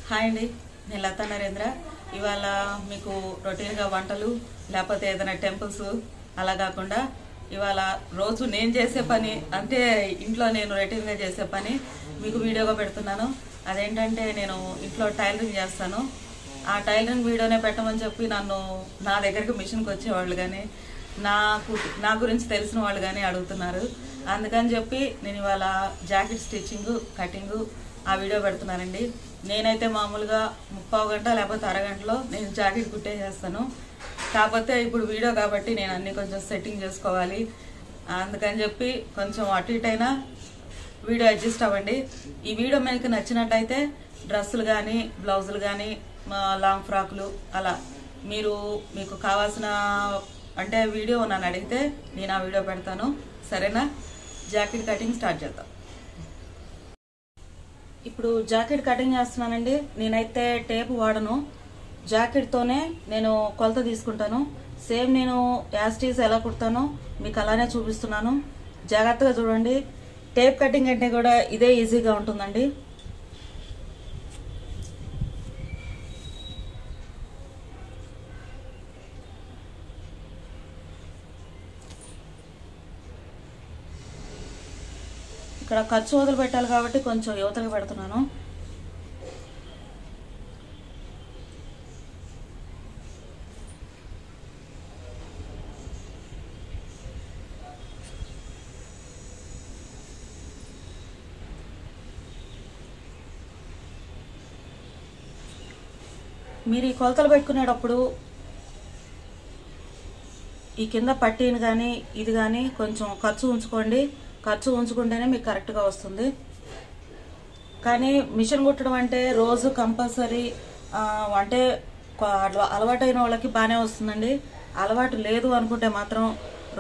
Hi అండి, నేను లతా నరేంద్ర. ఇవాళ మీకు రొటీన్గా వంటలు లేకపోతే ఏదైనా టెంపుల్స్ అలా కాకుండా ఇవాళ రోజు నేను చేసే పని అంటే ఇంట్లో నేను రొటీన్గా చేసే పని మీకు వీడియోగా పెడుతున్నాను. అదేంటంటే నేను ఇంట్లో టైలరింగ్ చేస్తాను. ఆ టైలరింగ్ వీడియోనే పెట్టమని చెప్పి నన్ను నా దగ్గరికి మిషన్కి వచ్చేవాళ్ళు కానీ నా గురించి తెలిసిన వాళ్ళు కానీ అడుగుతున్నారు. అందుకని చెప్పి నేను ఇవాళ జాకెట్ స్టిచ్చింగ్ కటింగ్ ఆ వీడియో పెడుతున్నానండి. నేనైతే మామూలుగా 30 గంట లేకపోతే అరగంటలో నేను జాకెట్ కుట్టేసేస్తాను. కాకపోతే ఇప్పుడు వీడియో కాబట్టి నేను అన్ని కొంచెం సెట్టింగ్ చేసుకోవాలి. అందుకని చెప్పి కొంచెం అటు ఇటు అయినా వీడియో అడ్జస్ట్ అవ్వండి. ఈ వీడియో మీకు నచ్చినట్టయితే డ్రెస్సులు కానీ బ్లౌజులు కానీ లాంగ్ ఫ్రాకులు అలా మీకు కావాల్సిన అంటే వీడియో నన్ను అడిగితే నేను ఆ వీడియో పెడతాను. సరేనా? జాకెట్ కటింగ్ స్టార్ట్ చేద్దాం. ఇప్పుడు జాకెట్ కటింగ్ చేస్తున్నానండి. నేనైతే టేప్ వాడను, జాకెట్తోనే నేను కొలత తీసుకుంటాను. సేమ్ నేను యాస్టీస్ ఎలా కుడతానో మీకు అలానే చూపిస్తున్నాను. జాగ్రత్తగా చూడండి. టేప్ కటింగ్ అంటే కూడా ఇదే ఈజీగా ఉంటుందండి. ఇక్కడ ఖర్చు వదిలి పెట్టాలి కాబట్టి కొంచెం యువతలకు పెడుతున్నాను. మీరు ఈ కొలతలు పెట్టుకునేటప్పుడు ఈ కింద పట్టీని కానీ ఇది కానీ కొంచెం ఖర్చు ఉంచుకోండి. ఖర్చు ఉంచుకుంటేనే మీకు కరెక్ట్గా వస్తుంది. కానీ మిషన్ కుట్టడం అంటే రోజు కంపల్సరీ అంటే అలవాటైన వాళ్ళకి బాగానే వస్తుందండి. అలవాటు లేదు అనుకుంటే మాత్రం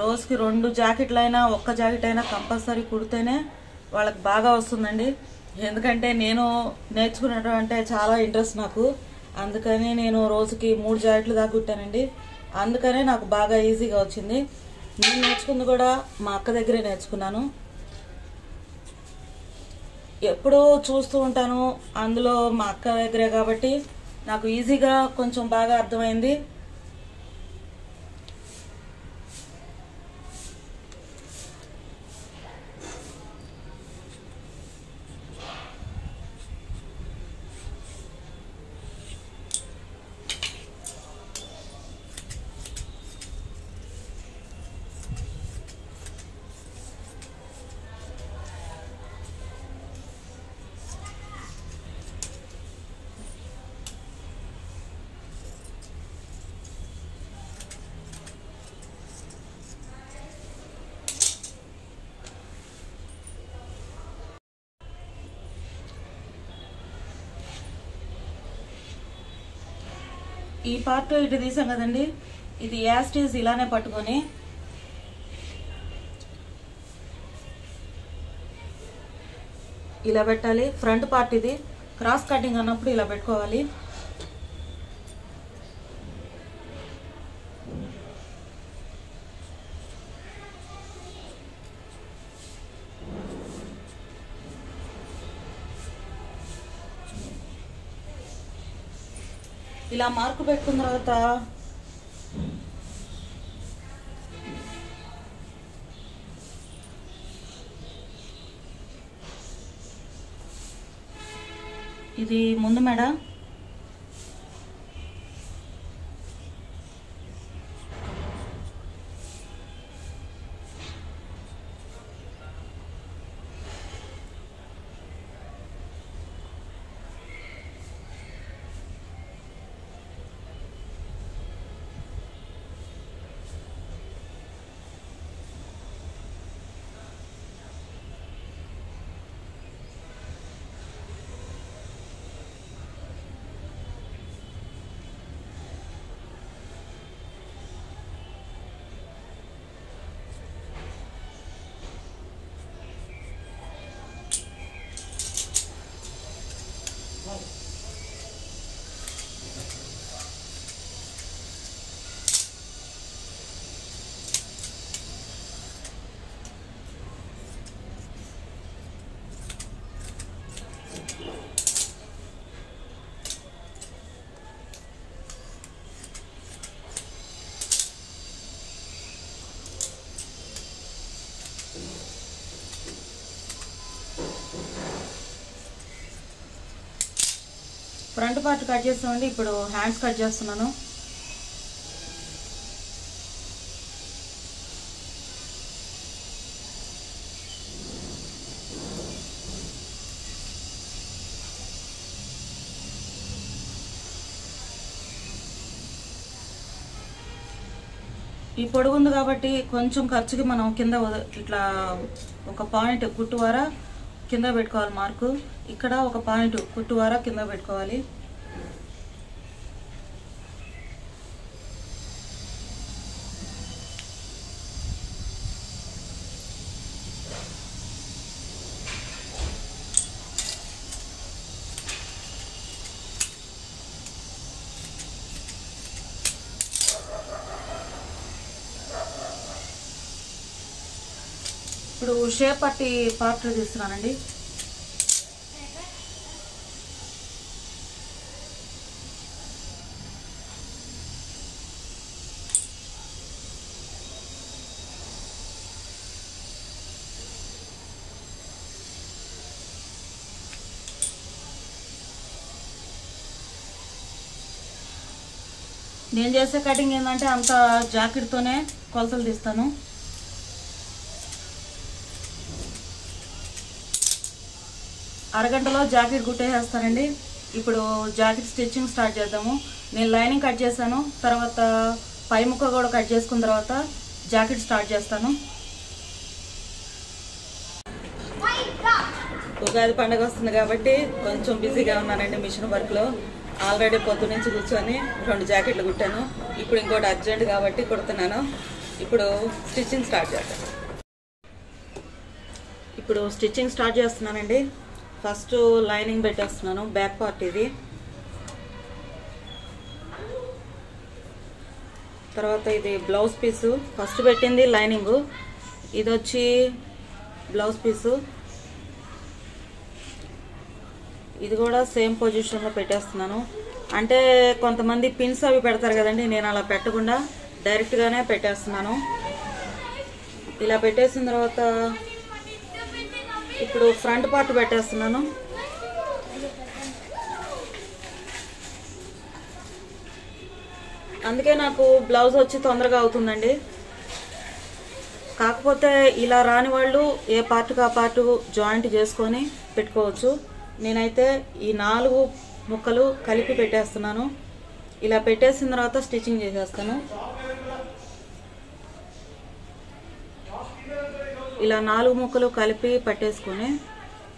రోజుకి 2 జాకెట్లైనా 1 జాకెట్ అయినా కంపల్సరీ కుడితేనే వాళ్ళకి బాగా వస్తుందండి. ఎందుకంటే నేను నేర్చుకునేటం అంటే చాలా ఇంట్రెస్ట్ నాకు. అందుకని నేను రోజుకి 3 జాకెట్లు దాకా కుట్టానండి. అందుకనే నాకు బాగా ఈజీగా వచ్చింది. నేను నేర్చుకుంది కూడా మా అక్క దగ్గరే నేర్చుకున్నాను. ఎప్పుడూ చూస్తూ ఉంటాను, అందులో మా అక్క దగ్గరే కాబట్టి నాకు ఈజీగా కొంచెం బాగా అర్థమైంది. ఈ పార్ట్ ఇటు తీసాం కదండి, ఇది యాస్టీస్ ఇలానే పట్టుకొని ఇలా పెట్టాలి. ఫ్రంట్ పార్ట్ ఇది క్రాస్ కటింగ్ అన్నప్పుడు ఇలా పెట్టుకోవాలి. ఇలా మార్కు పెట్టుకున్న తర్వాత ఇది ముందు మెడ, ఫ్రంట్ పార్ట్ కట్ చేస్తామండి. ఇప్పుడు హ్యాండ్స్ కట్ చేస్తున్నాను. ఈ పొడుగు ఉంది కాబట్టి కొంచెం ఖర్చుకి మనం కింద ఇట్లా ఒక పాయింట్ కుట్టువార కింద పెట్టుకోవాలి. మార్కు ఇక్కడ ఒక పాయింట్ కుట్టువార కింద పెట్టుకోవాలి. ఇప్పుడు షేప్ పట్టి పార్ట్ తీస్తున్నానండి. నేను చేసే కటింగ్ ఏంటంటే అంత జాకెట్తోనే కొలతలు తీస్తాను. అరగంటలో జాకెట్ కుట్టేసేస్తానండి. ఇప్పుడు జాకెట్ స్టిచ్చింగ్ స్టార్ట్ చేద్దాము. నేను లైనింగ్ కట్ చేశాను, తర్వాత పై ముక్క కూడా కట్ చేసుకున్న తర్వాత జాకెట్ స్టార్ట్ చేస్తాను. ఉగాది పండుగ వస్తుంది కాబట్టి కొంచెం బిజీగా ఉన్నానండి మిషన్ వర్క్లో. ఆల్రెడీ పొద్దు నుంచి కూర్చొని 2 జాకెట్లు కుట్టాను. ఇప్పుడు ఇంకోటి అర్జెంట్ కాబట్టి కుడుతున్నాను. ఇప్పుడు స్టిచ్చింగ్ స్టార్ట్ చేస్తాను. ఇప్పుడు స్టిచ్చింగ్ స్టార్ట్ చేస్తున్నానండి. ఫస్ట్ లైనింగ్ పెట్టేస్తున్నాను. బ్యాక్ పార్ట్ ఇది. తర్వాత ఇది బ్లౌజ్ పీసు. ఫస్ట్ పెట్టింది లైనింగ్, ఇది వచ్చి బ్లౌజ్ పీసు. ఇది కూడా సేమ్ పొజిషన్లో పెట్టేస్తున్నాను. అంటే కొంతమంది పిన్స్ అవి పెడతారు కదండి, నేను అలా పెట్టకుండా డైరెక్ట్గానే పెట్టేస్తున్నాను. ఇలా పెట్టేసిన తర్వాత ఇప్పుడు ఫ్రంట్ పార్ట్ పెట్టేస్తున్నాను. అందుకే నాకు బ్లౌజ్ వచ్చి తొందరగా అవుతుందండి. కాకపోతే ఇలా రాని వాళ్ళు ఏ పార్ట్కి ఆ పార్ట్ జాయింట్ చేసుకొని పెట్టుకోవచ్చు. నేనైతే ఈ 4 ముక్కలు కలిపి పెట్టేస్తున్నాను. ఇలా పెట్టేసిన తర్వాత స్టిచ్చింగ్ చేసేస్తాను. ఇలా 4 ముక్కలు కలిపి పట్టేసుకొని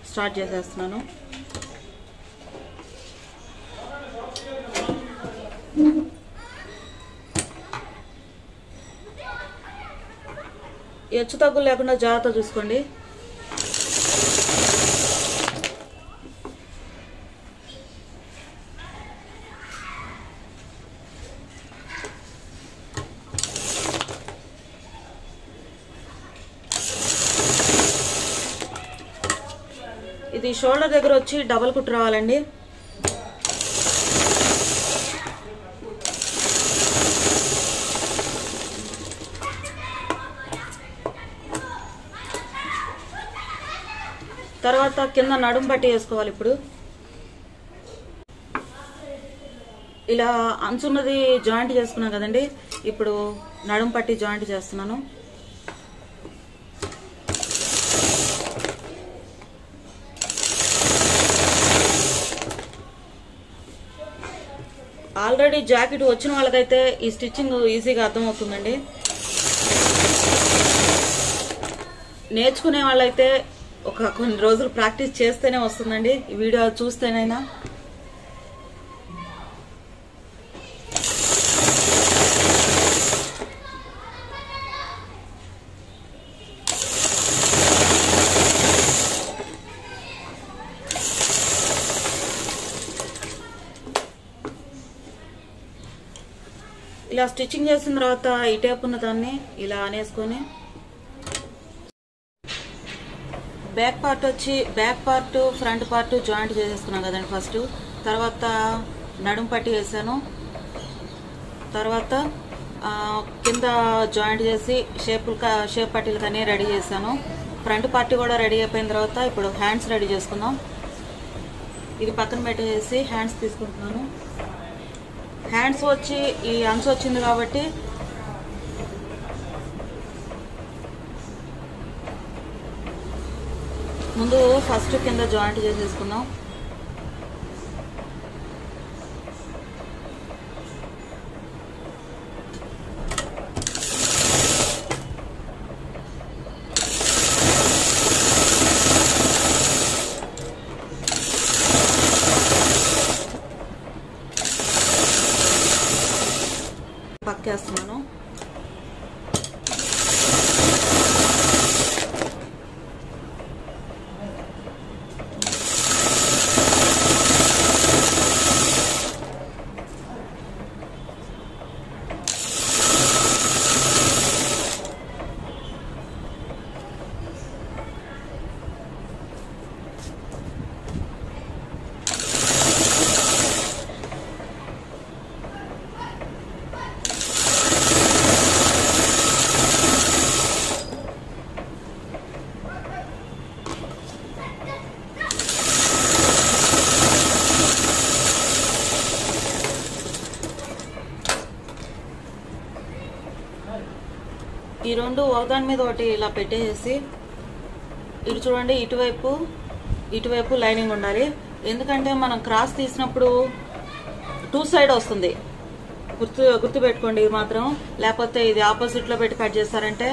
స్టార్ట్ చేసేస్తున్నాను. హెచ్చు తగ్గులు లేకుండా జాగ్రత్త చూసుకోండి. ఇది షోల్డర్ దగ్గర వచ్చి డబల్ కుట్టు రావాలండి. తర్వాత కింద నడుం పట్టి వేసుకోవాలి. ఇప్పుడు ఇలా అంచున్నది జాయింట్ చేసుకున్నాం కదండి, ఇప్పుడు నడుం పట్టి జాయింట్ చేస్తున్నాను. ఆల్రెడీ జాకెట్ వచ్చిన వాళ్ళకైతే ఈ స్టిచ్చింగ్ ఈజీగా అర్థమవుతుందండి. నేర్చుకునే వాళ్ళైతే కొన్ని రోజులు ప్రాక్టీస్ చేస్తేనే వస్తుందండి, ఈ వీడియో చూస్తేనైనా. ఇలా స్టిచ్చింగ్ చేసిన తర్వాత ఈ టేప్ ఉన్న దాన్ని ఇలా అనేసుకొని back part front part joint చేసేసుకున్నాం కదండి ఫస్ట్. తర్వాత నడుం పట్టి వేసాను. తర్వాత కింద జాయింట్ చేసి షేప్ పట్టీలు కానీ రెడీ చేశాను. ఫ్రంట్ పార్ట్ కూడా రెడీ అయిపోయిన తర్వాత ఇప్పుడు హ్యాండ్స్ రెడీ చేసుకుందాం. ఇది పక్కన పెట్టేసి హ్యాండ్స్ తీసుకుంటున్నాను. హ్యాండ్స్ వచ్చి ఈ అంచు వచ్చింది కాబట్టి ముందు ఫస్ట్ కింద జాయింట్ చేసేసుకుందాం. పక్కేస్తున్నాను. ఈ రెండు ఒకదాని మీద ఒకటి ఇలా పెట్టేసి ఇటు చూడండి, ఇటువైపు లైనింగ్ ఉండాలి. ఎందుకంటే మనం క్రాస్ తీసినప్పుడు 2 సైడ్ వస్తుంది. గుర్తు పెట్టుకోండి ఇది మాత్రం. లేకపోతే ఇది ఆపోజిట్లో పెట్టి కట్ చేస్తారంటే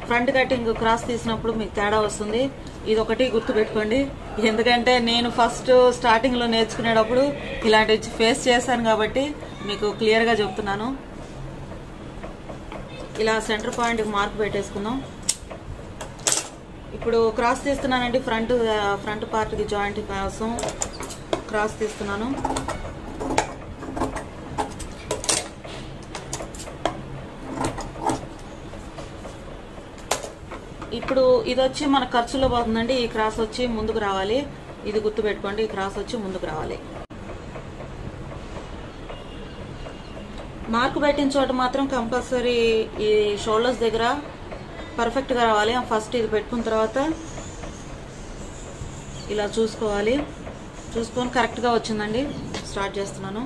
ఫ్రంట్ కటింగ్ క్రాస్ తీసినప్పుడు మీకు తేడా వస్తుంది. ఇది ఒకటి గుర్తు పెట్టుకోండి. ఎందుకంటే నేను ఫస్ట్ స్టార్టింగ్లో నేర్చుకునేటప్పుడు ఇలాంటివి ఫేస్ చేశాను కాబట్టి మీకు క్లియర్గా చెప్తున్నాను. ఇలా సెంటర్ పాయింట్ మార్క్ పెట్టేసుకుందాం. ఇప్పుడు క్రాస్ తీస్తున్నానండి. ఫ్రంట్ పార్ట్కి జాయింట్ కోసం క్రాస్ తీస్తున్నాను. ఇప్పుడు ఇది వచ్చి మన ఖర్చులో పోతుందండి. ఈ క్రాస్ వచ్చి ముందుకు రావాలి. ఇది గుర్తు పెట్టుకోండి. ఈ క్రాస్ వచ్చి ముందుకు రావాలి. మార్క్ పెట్టిన చోట మాత్రం కంపల్సరీ ఈ షోల్డర్స్ దగ్గర పర్ఫెక్ట్గా రావాలి. ఫస్ట్ ఇది పెట్టుకున్న తర్వాత ఇలా చూసుకొని కరెక్ట్గా వచ్చిందండి. స్టార్ట్ చేస్తున్నాను.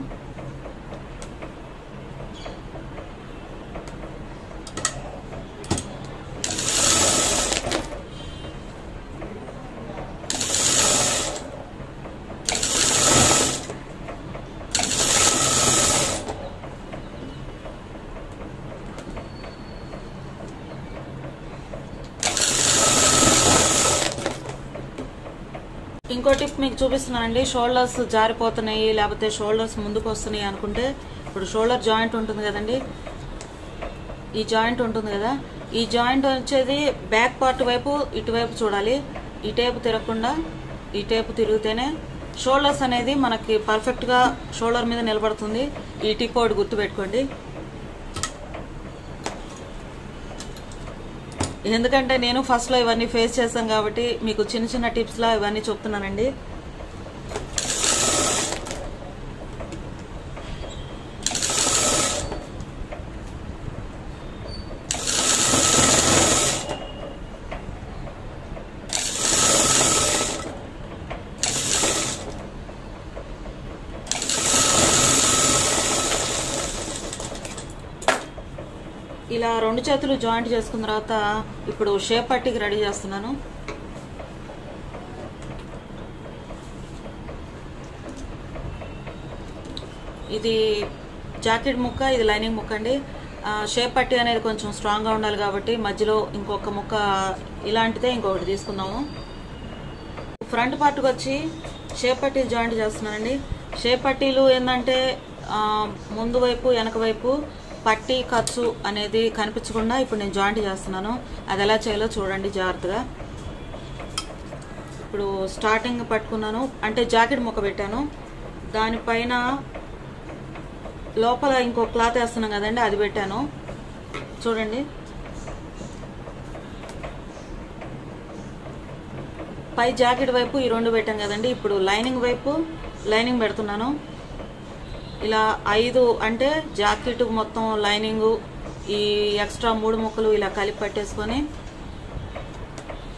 ఇంకో టిప్ మీకు చూపిస్తున్నానండి. షోల్డర్స్ జారిపోతున్నాయి లేకపోతే షోల్డర్స్ ముందుకు వస్తున్నాయి అనుకుంటే, ఇప్పుడు షోల్డర్ జాయింట్ ఉంటుంది కదండి, ఈ జాయింట్ ఉంటుంది కదా, ఈ జాయింట్ వచ్చేది బ్యాక్ పార్ట్ వైపు ఇటువైపు చూడాలి. ఇటేపు తిరగకుండా ఇటేపు తిరిగితేనే షోల్డర్స్ అనేది మనకి పర్ఫెక్ట్గా షోల్డర్ మీద నిలబడుతుంది. ఈ టిప్ ఒకటి గుర్తుపెట్టుకోండి. ఎందుకంటే నేను ఫస్ట్లో ఇవన్నీ ఫేస్ చేశాను కాబట్టి మీకు చిన్న చిన్న టిప్స్లా ఇవన్నీ చెప్తున్నానండి. ఇలా 2 చేతులు జాయింట్ చేసుకున్న తర్వాత ఇప్పుడు షేప్ పట్టీకి రెడీ చేస్తున్నాను. ఇది జాకెట్ ముక్క, ఇది లైనింగ్ ముక్క అండి. షేప్ పట్టీ అనేది కొంచెం స్ట్రాంగ్గా ఉండాలి కాబట్టి మధ్యలో ఇంకొక ముక్క ఇలాంటిదే ఇంకొకటి తీసుకుందాము. ఫ్రంట్ పార్ట్కి వచ్చి షేప్ పట్టీలు జాయింట్ చేస్తున్నానండి. షేప్ పట్టీలు ఏంటంటే ముందు వైపు వెనక వైపు పట్టీ ఖర్చు అనేది కనిపించకుండా ఇప్పుడు నేను జాయింట్ చేస్తున్నాను. అది ఎలా చేయాలో చూడండి జాగ్రత్తగా. ఇప్పుడు స్టార్టింగ్ పట్టుకున్నాను అంటే జాకెట్ ముక్క పెట్టాను. దానిపైన లోపల ఇంకో క్లాత్ వేస్తున్నాం కదండి, అది పెట్టాను చూడండి. పై జాకెట్ వైపు ఈ 2 పెట్టాను కదండి. ఇప్పుడు లైనింగ్ వైపు లైనింగ్ పెడుతున్నాను. ఇలా 5 అంటే జాకెట్ మొత్తం లైనింగ్ ఈ ఎక్స్ట్రా 3 ముక్కలు ఇలా కలిపి పట్టేసుకొని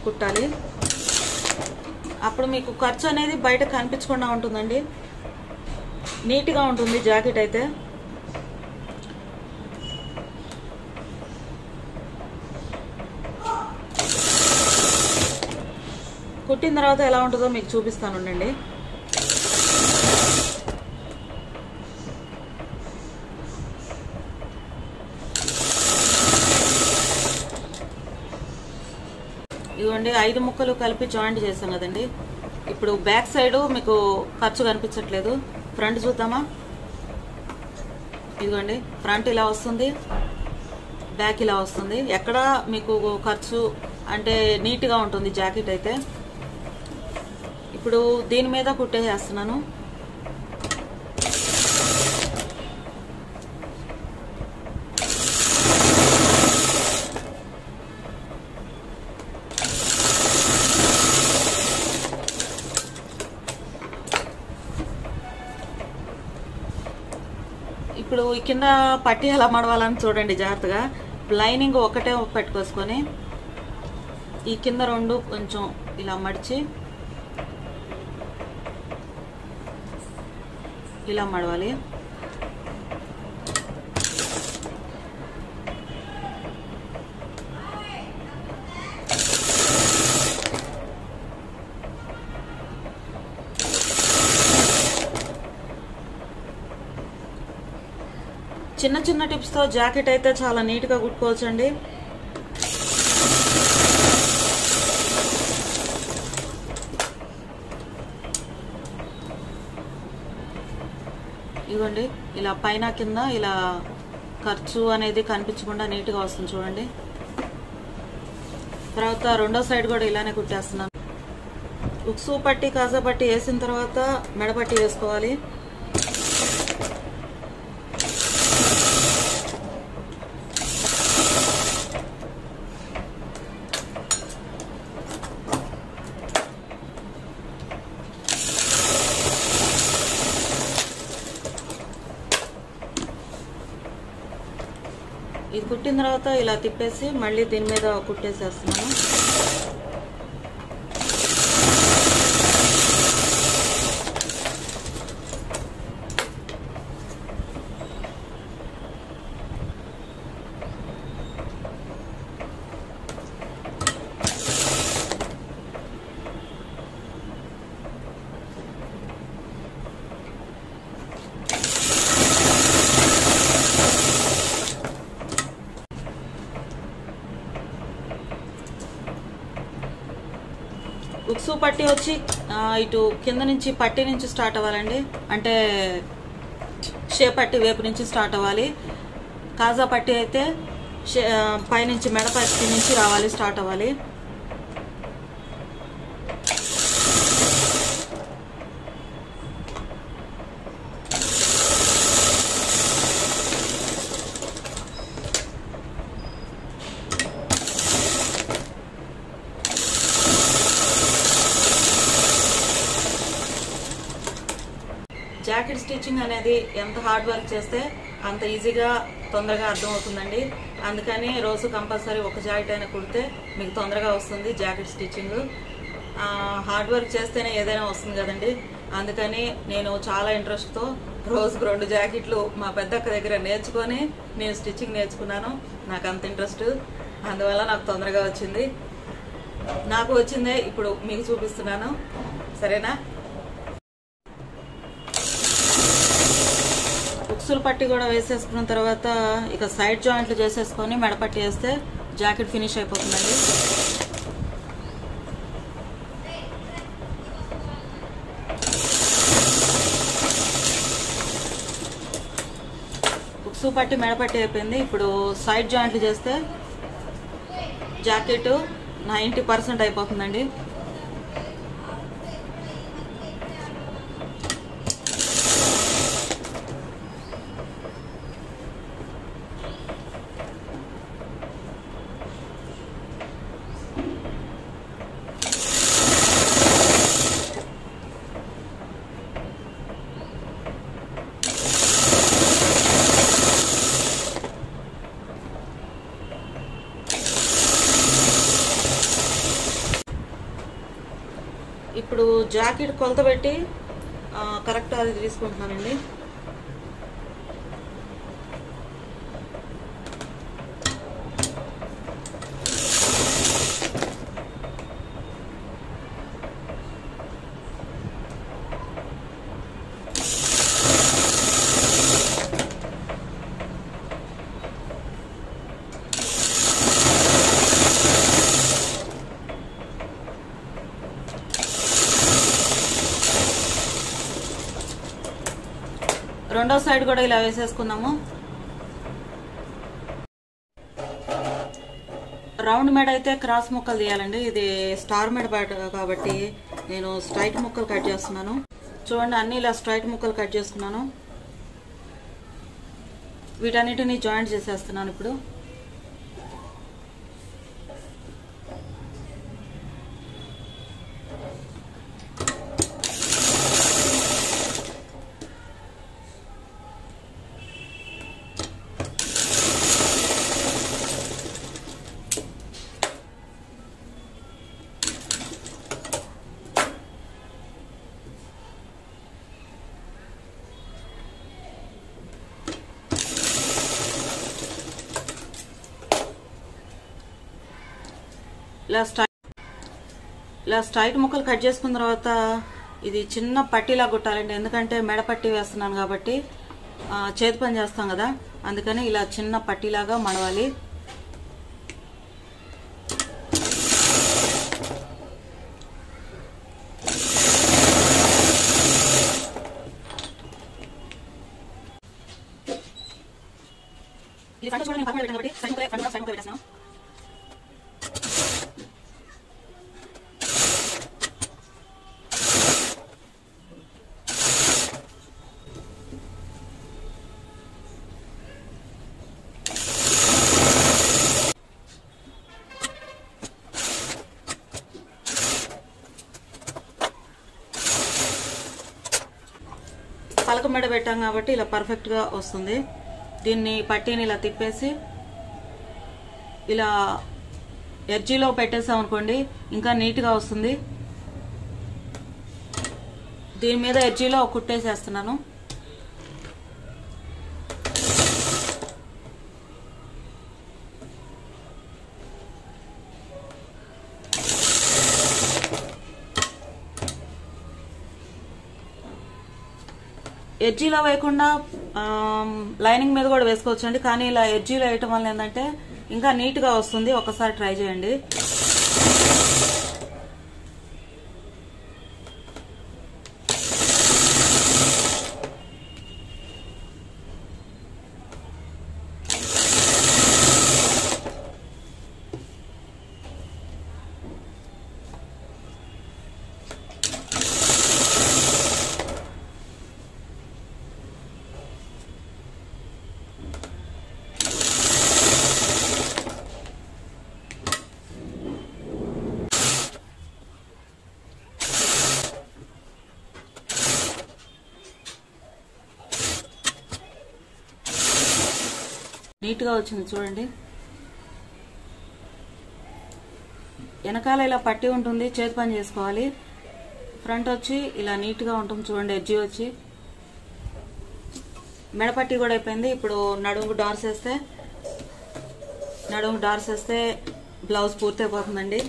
కుట్టాలి. అప్పుడు మీకు ఖర్చు అనేది బయట కనిపించకుండా ఉంటుందండి, నీట్గా ఉంటుంది జాకెట్ అయితే. కుట్టిన తర్వాత ఎలా ఉంటుందో మీకు చూపిస్తాను ఉండండి. ఇదిగోండి 5 ముక్కలు కలిపి జాయింట్ చేసాం కదండి. ఇప్పుడు బ్యాక్ సైడ్ మీకు ఖర్చు కనిపించట్లేదు, ఫ్రంట్ చూద్దామా. ఇదిగోండి ఫ్రంట్ ఇలా వస్తుంది, బ్యాక్ ఇలా వస్తుంది. ఎక్కడ మీకు ఖర్చు అంటే నీట్గా ఉంటుంది జాకెట్ అయితే. ఇప్పుడు దీని మీద కుట్టేసేస్తున్నాను. ఇప్పుడు ఈ కింద పట్టి ఎలా మడవాలని చూడండి జాగ్రత్తగా. లైనింగ్ ఒకటే పెట్టుకోసుకొని ఈ కింద 2 కొంచెం ఇలా మడిచి ఇలా మడవాలి. చిన్న చిన్న టిప్స్తో జాకెట్ అయితే చాలా నీట్గా కుట్టుకోవచ్చండి. ఇదిగోండి ఇలా పైన కింద ఇలా ఖర్చు అనేది కనిపించకుండా నీట్గా వస్తుంది చూడండి. తర్వాత రెండో సైడ్ కూడా ఇలానే కుట్టేస్తున్నాను. ఉక్సు పట్టి కాజా పట్టి వేసిన తర్వాత మెడపట్టి వేసుకోవాలి. ఇది కుట్టిన తర్వాత ఇలా తిప్పేసి మళ్ళీ దీని మీద కుట్టేసేస్తున్నాను. ఉక్సు పట్టి వచ్చి ఇటు కింద నుంచి పట్టి నుంచి స్టార్ట్ అవ్వాలండి, అంటే షే పట్టి వైపు నుంచి స్టార్ట్ అవ్వాలి. కాజా పట్టి అయితే పైనుంచి మెడ పట్టి నుంచి రావాలి, స్టార్ట్ అవ్వాలి. జాకెట్ స్టిచ్చింగ్ అనేది ఎంత హార్డ్ వర్క్ చేస్తే అంత ఈజీగా తొందరగా అర్థమవుతుందండి. అందుకని రోజు కంపల్సరీ ఒక జాకెట్ అయినా కుడితే మీకు తొందరగా వస్తుంది జాకెట్ స్టిచ్చింగ్. హార్డ్ వర్క్ చేస్తేనే ఏదైనా వస్తుంది కదండి. అందుకని నేను చాలా ఇంట్రెస్ట్తో రోజుకు 2 జాకెట్లు మా పెద్దక్క దగ్గర నేర్చుకొని నేను స్టిచ్చింగ్ నేర్చుకున్నాను. నాకు అంత ఇంట్రెస్ట్, అందువల్ల నాకు తొందరగా వచ్చింది. నాకు వచ్చిందే ఇప్పుడు మీకు చూపిస్తున్నాను, సరేనా. ఉక్సులు పట్టి కూడా వేసేసుకున్న తర్వాత ఇక సైడ్ జాయింట్లు చేసేసుకొని మెడపట్టి వేస్తే జాకెట్ ఫినిష్ అయిపోతుందండి. ఉక్సు పట్టి మెడపట్టి అయిపోయింది. ఇప్పుడు సైడ్ జాయింట్లు చేస్తే జాకెట్ 90% అయిపోతుందండి. ఇప్పుడు జాకెట్ కొలత పెట్టి కరెక్ట్ అది తీసుకుంటున్నానండి. రెండో సైడ్ కూడా ఇలా వేసేసుకుందాము. రౌండ్ మెడ అయితే క్రాస్ ముక్కలు తీయాలండి. ఇది స్టార్ మెడ కాబట్టి నేను స్ట్రైట్ ముక్కలు కట్ చేస్తున్నాను. చూడండి, అన్ని ఇలా స్ట్రైట్ ముక్కలు కట్ చేసుకున్నాను. వీటన్నిటిని జాయింట్ చేసేస్తున్నాను ఇప్పుడు. ఇలా స్ట్రైట్ ముక్కలు కట్ చేసుకున్న తర్వాత ఇది చిన్న పట్టీలా కుట్టాలండి. ఎందుకంటే మెడ పట్టీ వేస్తున్నాను కాబట్టి చేతి పని చేస్తాం కదా, అందుకని ఇలా చిన్న పట్టీలాగా మడవాలి. ఇది ఫ్రంట్ చూడండి, పక్కన పెట్టాను కాబట్టి సైడ్ ముక్కలు పెట్టేస్తాను. పలక మెడ పెట్టాం కాబట్టి ఇలా పర్ఫెక్ట్గా వస్తుంది. దీన్ని పట్టీని ఇలా తిప్పేసి ఇలా ఎడ్జీలో పెట్టేసాం అనుకోండి, ఇంకా నీట్గా వస్తుంది. దీని మీద ఎడ్జీలో కుట్టేసేస్తున్నాను. ఎడ్జీలో వేయకుండా లైనింగ్ మీద కూడా వేసుకోవచ్చు అండి, కానీ ఇలా ఎడ్జీలో వేయటం వల్ల ఏంటంటే ఇంకా నీట్గా వస్తుంది. ఒకసారి ట్రై చేయండి. నీట్గా వచ్చింది చూడండి. వెనకాల ఇలా పట్టి ఉంటుంది, చేతి పని చేసుకోవాలి. ఫ్రంట్ వచ్చి ఇలా నీట్గా ఉంటుంది చూడండి. ఎడ్జీ వచ్చి మెడపట్టి కూడా అయిపోయింది. ఇప్పుడు నడుము డార్స్ వేస్తే బ్లౌజ్ పూర్తి అయిపోతుందండి.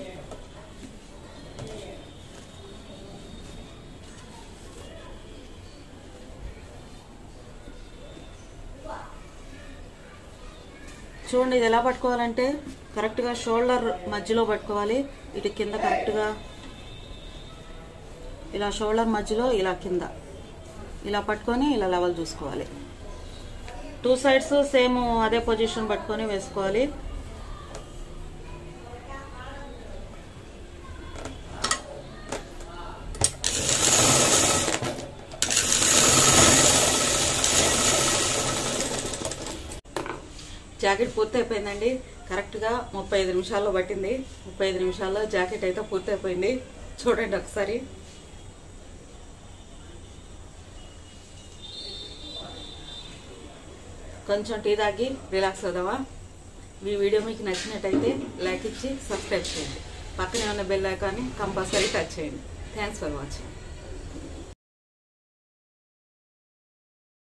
చూడండి, ఇది ఎలా పట్టుకోవాలంటే కరెక్ట్గా షోల్డర్ మధ్యలో పట్టుకోవాలి. ఇటు కింద కరెక్ట్గా ఇలా షోల్డర్ మధ్యలో ఇలా కింద ఇలా పట్టుకొని ఇలా లెవెల్ చూసుకోవాలి. 2 సైడ్స్ సేమ్ అదే పొజిషన్ పట్టుకొని వేసుకోవాలి. జాకెట్ పూర్తి అయిపోయిందండి. కరెక్ట్గా 35 నిమిషాల్లో పట్టింది. 35 నిమిషాల్లో జాకెట్ అయితే పూర్తి అయిపోయింది. చూడండి ఒకసారి. కొంచెం టీ తాగి రిలాక్స్ అవుదామా? ఈ వీడియో మీకు నచ్చినట్టయితే లైక్ ఇచ్చి సబ్స్క్రైబ్ చేయండి. పక్కనే ఉన్న బెల్ ఐకాన్ని కంపల్సరీ టచ్ చేయండి. Thanks for watching.